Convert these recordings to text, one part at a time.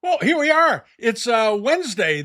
Well, here we are. It's Wednesday,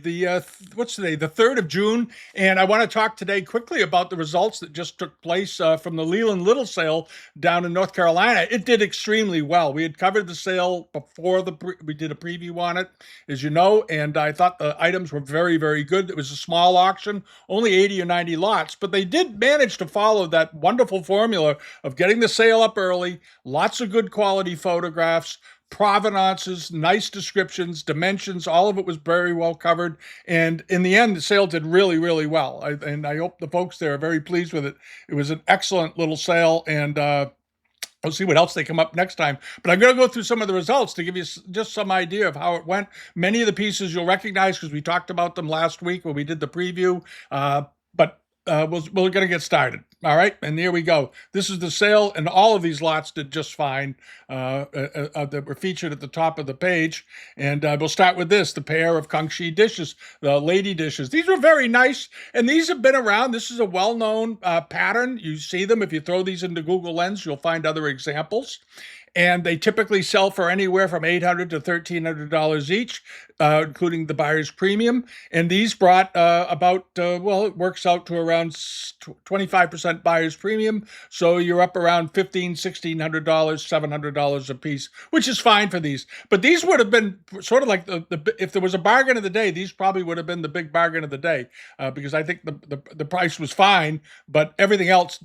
what's today? The 3rd of June, and I want to talk today quickly about the results that just took place from the Leland Little sale down in North Carolina. It did extremely well. We had covered the sale before we did a preview on it, as you know, and I thought the items were very, very good. It was a small auction, only 80 or 90 lots, but they did manage to follow that wonderful formula of getting the sale up early, lots of good quality photographs, provenances, nice descriptions, dimensions, all of it was very well covered. And in the end, the sale did really, really well. And I hope the folks there are very pleased with it. It was an excellent little sale, and we'll see what else they come up next time. But I'm going to go through some of the results to give you just some idea of how it went. Many of the pieces you'll recognize because we talked about them last week when we did the preview. We're going to get started. All right, and here we go. This is the sale, and all of these lots did just fine that were featured at the top of the page. And we'll start with this, the pair of Kangxi dishes, the lady dishes. These were very nice, and these have been around. This is a well-known pattern. You see them. If you throw these into Google Lens, you'll find other examples. And they typically sell for anywhere from $800 to $1,300 each, including the buyer's premium. And these brought it works out to around 25% buyer's premium. So you're up around $1,500, $1,600, $700 a piece, which is fine for these. But these would have been sort of like if there was a bargain of the day, these probably would have been the big bargain of the day because I think the price was fine, but everything else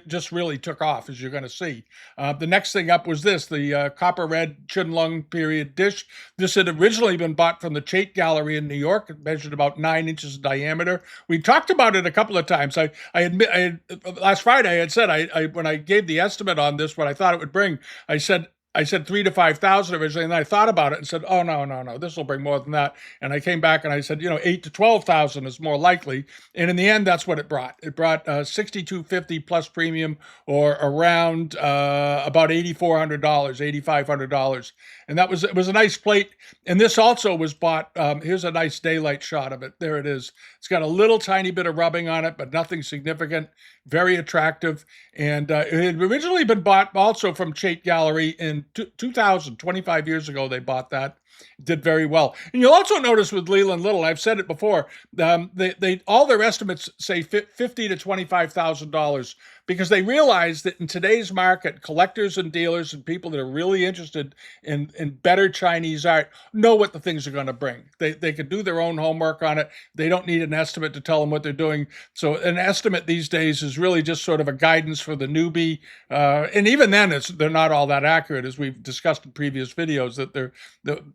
just really took off, as you're going to see. The next thing up was the copper red Chunlung period dish. This had originally been bought from the Chait Gallery in New York. It measured about 9 inches in diameter. We talked about it a couple of times. I admit, last Friday I had said when I gave the estimate on this, what I thought it would bring, I said 3,000 to 5,000 originally, and then I thought about it and said, "Oh no, this will bring more than that." And I came back and I said, 8,000 to 12,000 is more likely. And in the end, that's what it brought. It brought 6,250 plus premium, or around about $8,400, $8,500, and it was a nice plate. And this also was bought. Here's a nice daylight shot of it. There it is. It's got a little tiny bit of rubbing on it, but nothing significant. Very attractive. And it had originally been bought also from Chait Gallery in 2000, 25 years ago. They bought that. Did very well. And you'll also notice with Leland Little, I've said it before, they all their estimates say $50,000 to $25,000 because they realize that in today's market, collectors and dealers and people that are really interested in better Chinese art know what the things are going to bring. They can do their own homework on it. They don't need an estimate to tell them what they're doing. So an estimate these days is really just sort of a guidance for the newbie. And even then, they're not all that accurate, as we've discussed in previous videos, that the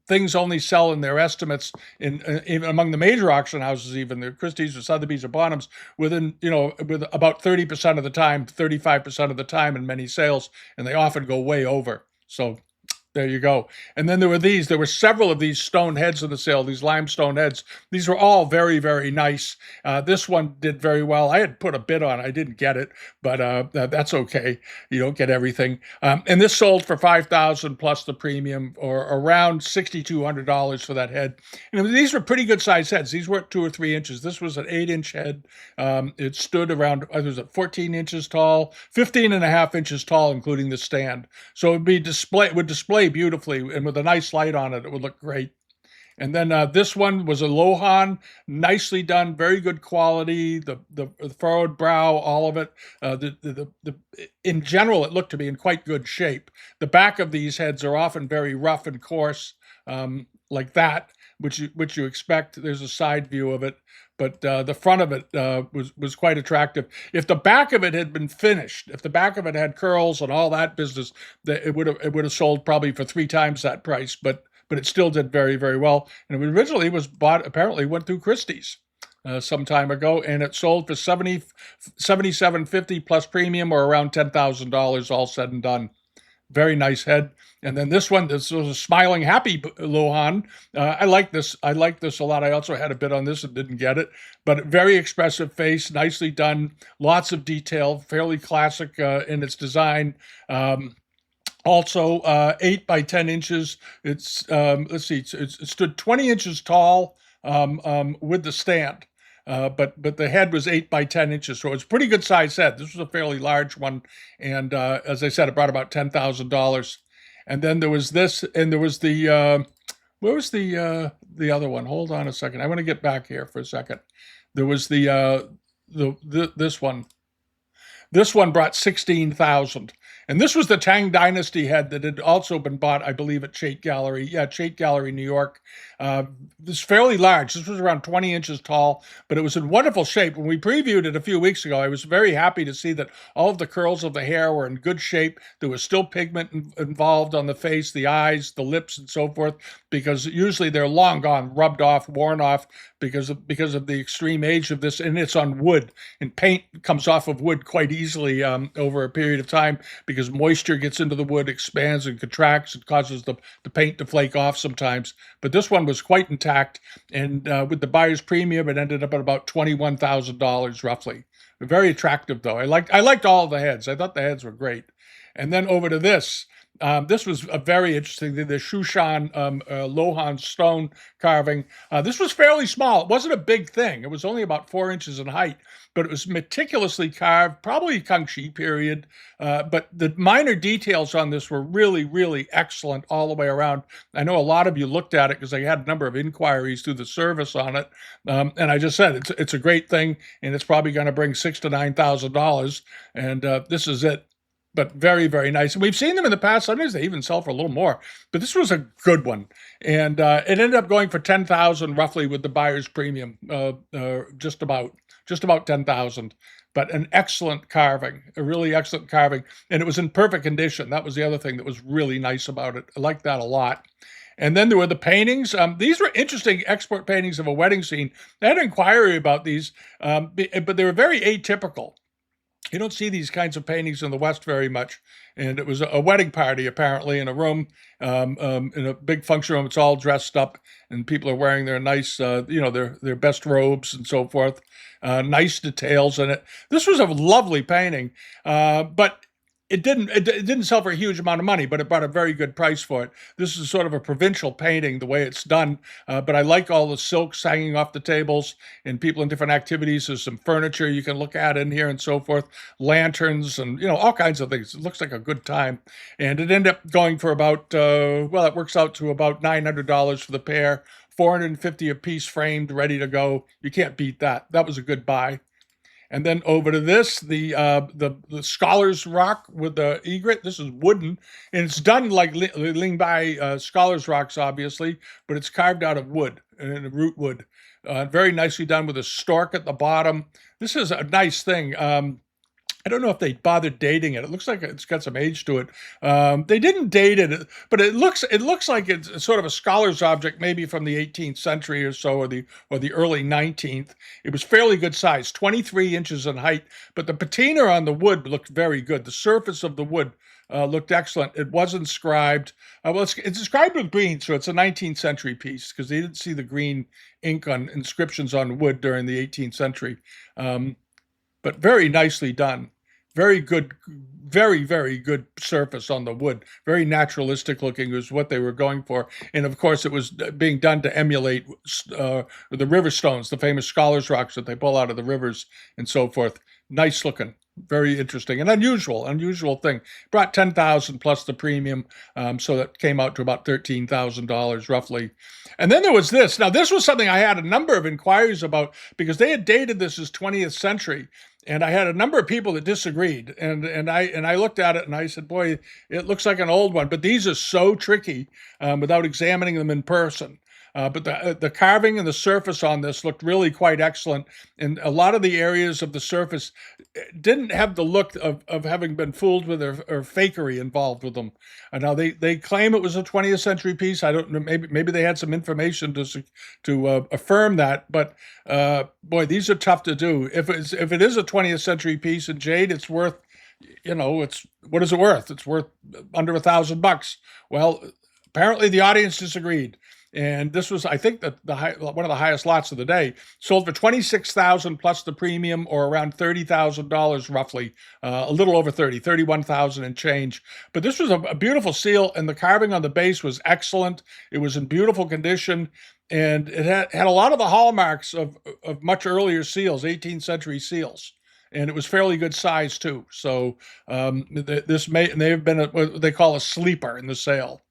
things only sell in their estimates even among the major auction houses, even the Christie's or Sotheby's or Bonhams, with about 30% of the time, 35% of the time in many sales, and they often go way over. So there you go. And then there were several of these stone heads in the sale, these limestone heads. These were all very, very nice. This one did very well. I had put a bid on it. I didn't get it, but that's okay. You don't get everything. And this sold for $5,000 plus the premium, or around $6,200 for that head. And these were pretty good sized heads. These weren't 2 or 3 inches. This was an 8-inch head. It stood around, it was 14 inches tall, 15 and a half inches tall, including the stand. So it would display beautifully, and with a nice light on it, it would look great. And then this one was a Lohan, nicely done, very good quality. The furrowed brow, all of it. In general, it looked to be in quite good shape. The back of these heads are often very rough and coarse, like that, which you expect. There's a side view of it, but the front of it was quite attractive. If the back of it had been finished, if the back of it had curls and all that business, it would have sold probably for 3 times that price. But it still did very, very well. And it originally was bought, apparently went through Christie's some time ago, and it sold for $77.50 plus premium, or around $10,000 all said and done. Very nice head. And then this was a smiling, happy Lohan. I like this. I like this a lot. I also had a bid on this and didn't get it, but very expressive face, nicely done, lots of detail, fairly classic in its design. Also, 8 by 10 inches. It's let's see, it stood 20 inches tall with the stand. But the head was 8 by 10 inches, so it was a pretty good size head. This was a fairly large one, and as I said, it brought about $10,000. And then there was this, and there was the Where was the other one? Hold on a second. I want to get back here for a second. There was this one. This one brought 16,000. And this was the Tang Dynasty head that had also been bought, I believe, at Chait Gallery. Yeah, Chait Gallery, New York. This fairly large. This was around 20 inches tall, but it was in wonderful shape. When we previewed it a few weeks ago, I was very happy to see that all of the curls of the hair were in good shape. There was still pigment involved on the face, the eyes, the lips, and so forth, because usually they're long gone, rubbed off, worn off because of the extreme age of this. And it's on wood, and paint comes off of wood quite easily over a period of time because moisture gets into the wood, expands and contracts, and causes the paint to flake off sometimes. But this one was quite intact, and with the buyer's premium, it ended up at about $21,000 roughly. Very attractive, though. I liked all the heads. I thought the heads were great. And then over to this. This was a very interesting thing, the Shoushan Lohan stone carving. This was fairly small. It wasn't a big thing. It was only about 4 inches in height, but it was meticulously carved, probably Kangxi period. But the minor details on this were really, really excellent all the way around. I know a lot of you looked at it because I had a number of inquiries through the service on it. And I just said, it's a great thing, and it's probably going to bring $6,000 to $9,000. And this is it. But very, very nice. And we've seen them in the past. Sometimes they even sell for a little more. But this was a good one. And it ended up going for $10,000 roughly with the buyer's premium, just about 10,000. But an excellent carving, a really excellent carving. And it was in perfect condition. That was the other thing that was really nice about it. I liked that a lot. And then there were the paintings. These were interesting export paintings of a wedding scene. I had an inquiry about these, but they were very atypical. You don't see these kinds of paintings in the West very much. And it was a wedding party, apparently, in a room, in a big function room. It's all dressed up, and people are wearing their nice, their best robes and so forth. Nice details in it. This was a lovely painting, but it didn't sell for a huge amount of money, but it brought a very good price for it. This is sort of a provincial painting, the way it's done, but I like all the silks hanging off the tables and people in different activities. There's some furniture you can look at in here and so forth, lanterns and, all kinds of things. It looks like a good time. And it ended up going for about, it works out to about $900 for the pair, $450 a piece framed, ready to go. You can't beat that. That was a good buy. And then over to this, the Scholar's Rock with the egret. This is wooden, and it's done like Lingbai Scholar's Rocks, obviously, but it's carved out of wood, and root wood. Very nicely done with a stork at the bottom. This is a nice thing. I don't know if they bothered dating it. It looks like it's got some age to it. They didn't date it, but it looks like it's sort of a scholar's object, maybe from the 18th century or so, or the early 19th. It was fairly good size, 23 inches in height, but the patina on the wood looked very good. The surface of the wood looked excellent. It was inscribed. It's inscribed with green, so it's a 19th century piece because they didn't see the green ink on inscriptions on wood during the 18th century. But very nicely done. Very good, very, very good surface on the wood. Very naturalistic looking was what they were going for. And of course, it was being done to emulate the river stones, the famous Scholar's Rocks that they pull out of the rivers and so forth. Nice looking. Very interesting and unusual thing. Brought 10,000 plus the premium, so that came out to about $13,000 roughly. And then there was this. Now, this was something I had a number of inquiries about because they had dated this as 20th century, and I had a number of people that disagreed. And I looked at it and I said, boy, it looks like an old one, but these are so tricky without examining them in person. But the carving and the surface on this looked really quite excellent. And a lot of the areas of the surface didn't have the look of having been fooled with or fakery involved with them. Now they claim it was a 20th century piece. I don't know. Maybe they had some information to affirm that. But boy, these are tough to do. If it is a 20th century piece in jade, it's worth. It's what is it worth? It's worth under $1,000. Well, apparently the audience disagreed. And this was, I think, one of the highest lots of the day. Sold for $26,000 plus the premium, or around $30,000 roughly, a little over 31,000 and change. But this was a beautiful seal, and the carving on the base was excellent. It was in beautiful condition, and it had a lot of the hallmarks of much earlier seals, 18th century seals. And it was fairly good size too. So this may have been what they call a sleeper in the sale.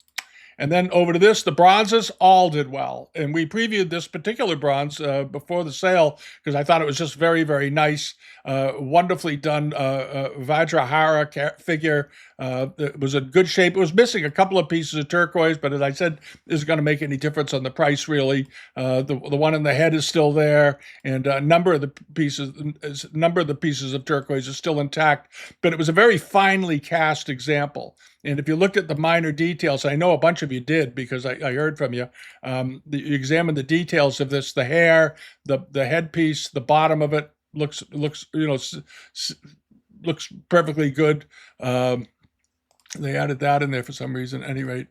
And then over to this, the bronzes all did well. And we previewed this particular bronze before the sale because I thought it was just very, very nice, wonderfully done Vajrahara figure. It was in good shape. It was missing a couple of pieces of turquoise, but as I said, isn't going to make any difference on the price, really. The one in the head is still there, and a number of the pieces of turquoise is still intact. But it was a very finely cast example. And if you looked at the minor details, I know a bunch of you did because I heard from you. You examined the details of this: the hair, the headpiece, the bottom of it looks looks perfectly good. They added that in there for some reason. At any rate,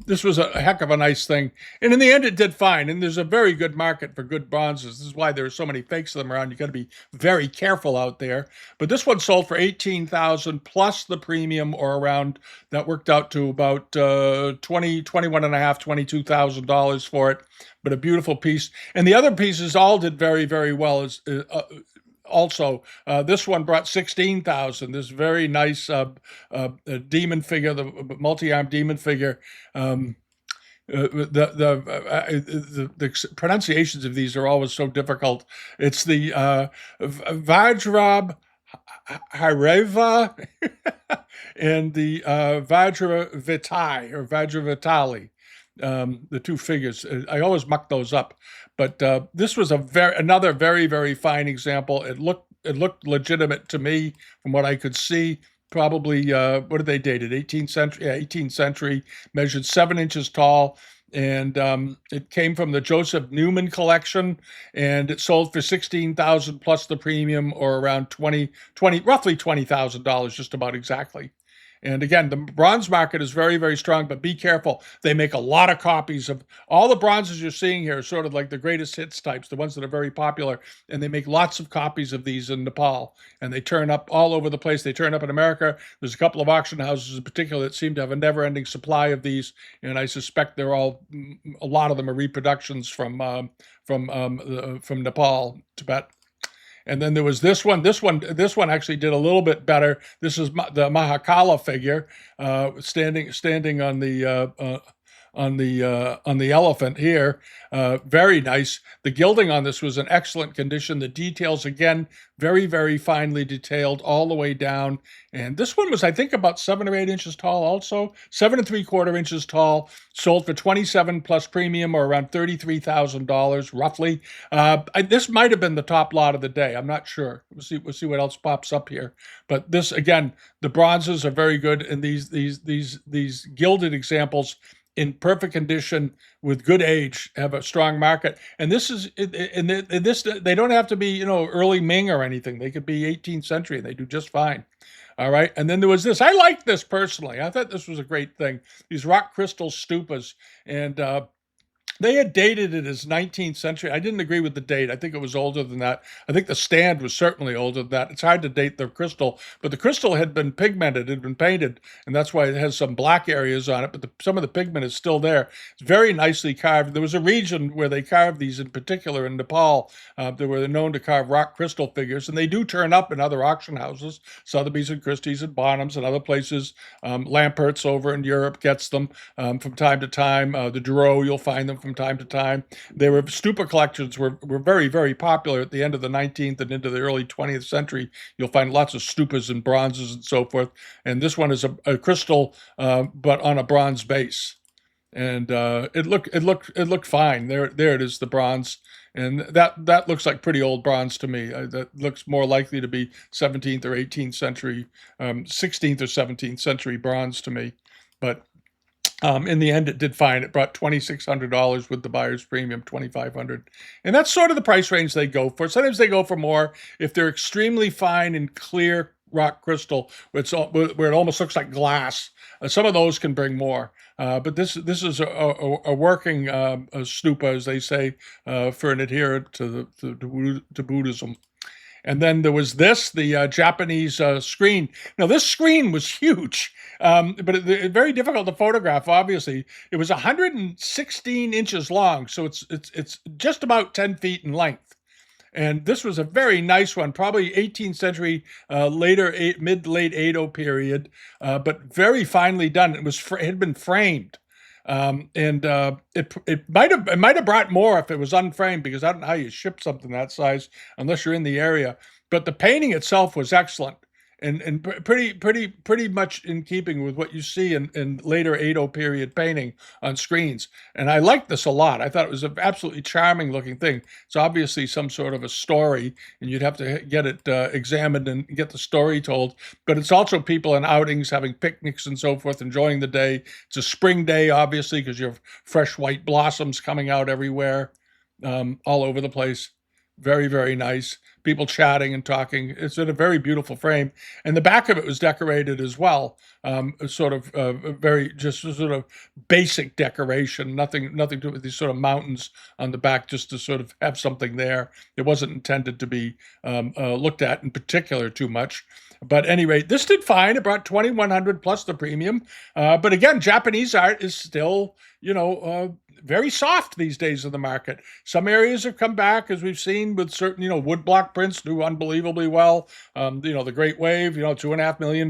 this was a heck of a nice thing. And in the end, it did fine. And there's a very good market for good bronzes. This is why there are so many fakes of them around. You got to be very careful out there. But this one sold for $18,000 plus the premium, or around, that worked out to about $22,000 for it. But a beautiful piece. And the other pieces all did very, very well. Also, this one brought 16,000. This very nice demon figure, the multi-armed demon figure. The pronunciations of these are always so difficult. It's the Vajra Hareva and the Vajra Vitai or Vajra Vitali. The two figures. I always muck those up. But this was another very, very fine example. It looked legitimate to me from what I could see. Probably, what did they date it? 18th century. Yeah, 18th century. Measured 7 inches tall, and it came from the Joseph Newman collection, and it sold for $16,000 plus the premium, or around roughly $20,000, just about exactly. And again, the bronze market is very, very strong, but be careful. They make a lot of copies of all the bronzes you're seeing here, are sort of like the greatest hits types, the ones that are very popular. And they make lots of copies of these in Nepal. And they turn up all over the place. They turn up in America. There's a couple of auction houses in particular that seem to have a never-ending supply of these. And I suspect a lot of them are reproductions from Nepal, Tibet. And then there was this one. This one actually did a little bit better. This is the Mahakala figure, standing on the elephant here. Very nice. The gilding on this was in excellent condition. The details, again, very, very finely detailed all the way down. And this one was, I think, about 7 or 8 inches tall also. 7 3/4 inches tall. Sold for $27,000 plus premium, or around $33,000 roughly. This might have been the top lot of the day. I'm not sure. We'll see what else pops up here. But this, again, the bronzes are very good, and these gilded examples in perfect condition with good age have a strong market. And this is they don't have to be early Ming or anything. They could be 18th century and they do just fine. All right. And then there was this. I liked this personally. I thought this was a great thing. These rock crystal stupas, and they had dated it as 19th century. I didn't agree with the date. I think it was older than that. I think the stand was certainly older than that. It's hard to date the crystal, but the crystal had been pigmented, had been painted, and that's why it has some black areas on it, but some of the pigment is still there. It's very nicely carved. There was a region where they carved these in particular in Nepal. They were known to carve rock crystal figures, and they do turn up in other auction houses, Sotheby's and Christie's and Bonhams and other places. Lampert's over in Europe gets them from time to time. The Drouot, you'll find them from time to time. Stupa collections were very, very popular at the end of the 19th and into the early 20th century. You'll find lots of stupas and bronzes and so forth. And this one is a crystal, but on a bronze base. And it looked fine. There it is, the bronze. And that looks like pretty old bronze to me. That looks more likely to be 17th or 18th century, 16th or 17th century bronze to me. But in the end, it did fine. It brought $2,600 with the buyer's premium, $2,500, and that's sort of the price range they go for. Sometimes they go for more if they're extremely fine and clear rock crystal, where it almost looks like glass. Some of those can bring more, but this is a working stupa, as they say, for an adherent to Buddhism. And then there was the Japanese screen. Now, this screen was huge, but very difficult to photograph, obviously. It was 116 inches long, so it's just about 10 feet in length. And this was a very nice one, probably 18th century, mid-late Edo period, but very finely done. It had been framed. It might have brought more if it was unframed, because I don't know how you ship something that size unless you're in the area. But the painting itself was excellent, and pretty much in keeping with what you see in later Edo period painting on screens. And I liked this a lot. I thought it was an absolutely charming looking thing. It's obviously some sort of a story, and you'd have to get it examined and get the story told. But it's also people in outings having picnics and so forth, enjoying the day. It's a spring day, obviously, because you have fresh white blossoms coming out everywhere, all over the place. Very, very nice. People chatting and talking. It's in a very beautiful frame. And the back of it was decorated as well. Sort of very, just sort of basic decoration. Nothing to with these sort of mountains on the back, just to sort of have something there. It wasn't intended to be looked at in particular too much. But anyway, this did fine. It brought 2,100 plus the premium. But again, Japanese art is still, very soft these days in the market. Some areas have come back, as we've seen with certain, woodblock prints do unbelievably well. The Great Wave, $2.5 million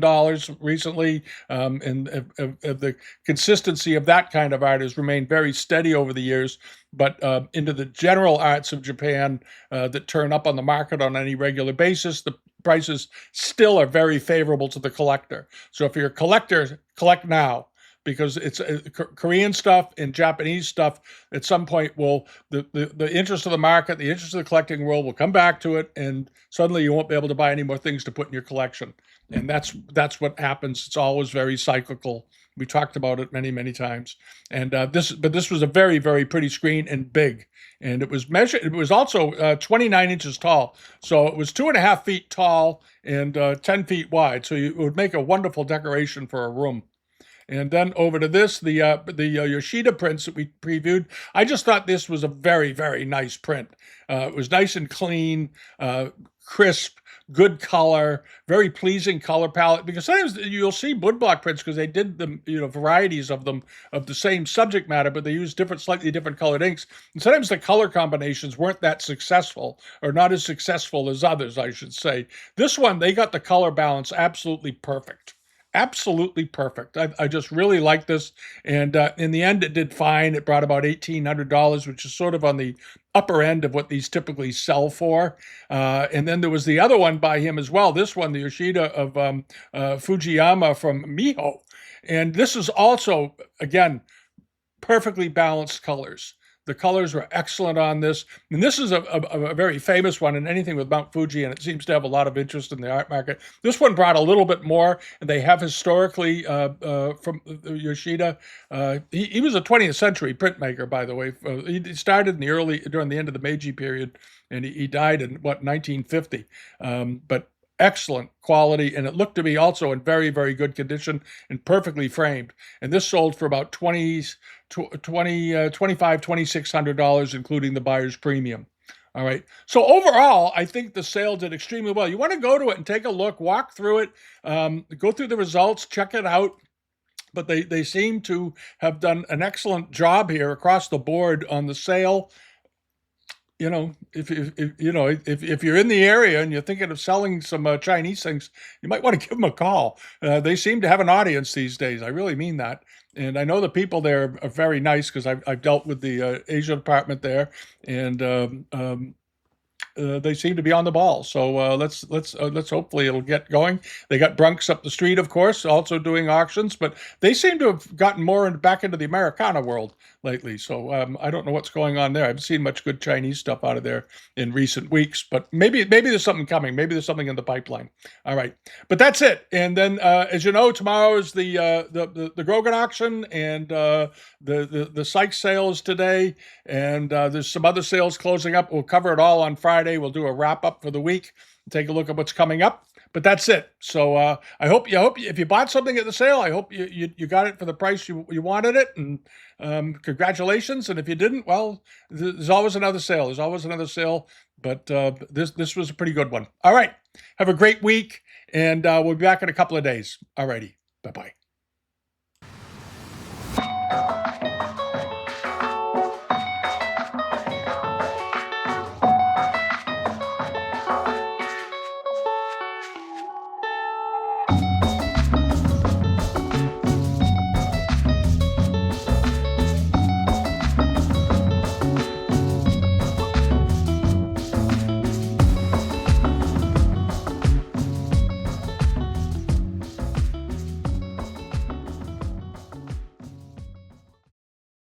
recently. And the consistency of that kind of art has remained very steady over the years. But into the general arts of Japan that turn up on the market on any regular basis, the prices still are very favorable to the collector. So if you're a collector, collect now, because it's Korean stuff and Japanese stuff at some point will, the interest of the market, the interest of the collecting world will come back to it, and suddenly you won't be able to buy any more things to put in your collection. And that's what happens. It's always very cyclical. We talked about it many, many times. And this was a very, very pretty screen and big. And it was measured. It was also 29 inches tall. So it was 2.5 feet tall and 10 feet wide. So it would make a wonderful decoration for a room. And then over to this, the Yoshida prints that we previewed. I just thought this was a very, very nice print. It was nice and clean, crisp, good color, very pleasing color palette. Because sometimes you'll see woodblock prints, because they did them, varieties of them of the same subject matter, but they used slightly different colored inks. And sometimes the color combinations weren't that successful, or not as successful as others, I should say. This one, they got the color balance absolutely perfect. Absolutely perfect. I just really like this. And in the end, it did fine. It brought about $1,800, which is sort of on the upper end of what these typically sell for. And then there was the other one by him as well. This one, the Yoshida of Fujiyama from Miho. And this is also, again, perfectly balanced colors. The colors were excellent on this. And this is a very famous one, and anything with Mount Fuji, and it seems to have a lot of interest in the art market. This one brought a little bit more, and they have historically, from Yoshida, he was a 20th century printmaker, by the way. He started during the end of the Meiji period, and he died in, 1950. But excellent quality, and it looked to be also in very, very good condition and perfectly framed. And this sold for about $2,600, including the buyer's premium. All right. So overall, I think the sale did extremely well. You want to go to it and take a look, walk through it, go through the results, check it out. But they seem to have done an excellent job here across the board on the sale. If you're in the area and you're thinking of selling some Chinese things, you might want to give them a call. They seem to have an audience these days. I really mean that. And I know the people there are very nice, because I've dealt with the Asia department there, and they seem to be on the ball. So let's hopefully it'll get going. They got Brunks up the street, of course, also doing auctions, but they seem to have gotten more back into the Americana world lately. So I don't know what's going on there. I haven't seen much good Chinese stuff out of there in recent weeks, but maybe there's something coming. Maybe there's something in the pipeline. All right, but that's it. And then, as you know, tomorrow is the Grogan auction, and the Sykes sales today, and there's some other sales closing up. We'll cover it all on Friday. We'll do a wrap up for the week, take a look at what's coming up. But that's it. So I hope if you bought something at the sale, I hope you got it for the price you wanted it, and congratulations. And if you didn't, well, there's always another sale. There's always another sale. But this was a pretty good one. All right. Have a great week, and we'll be back in a couple of days. All righty. Bye-bye.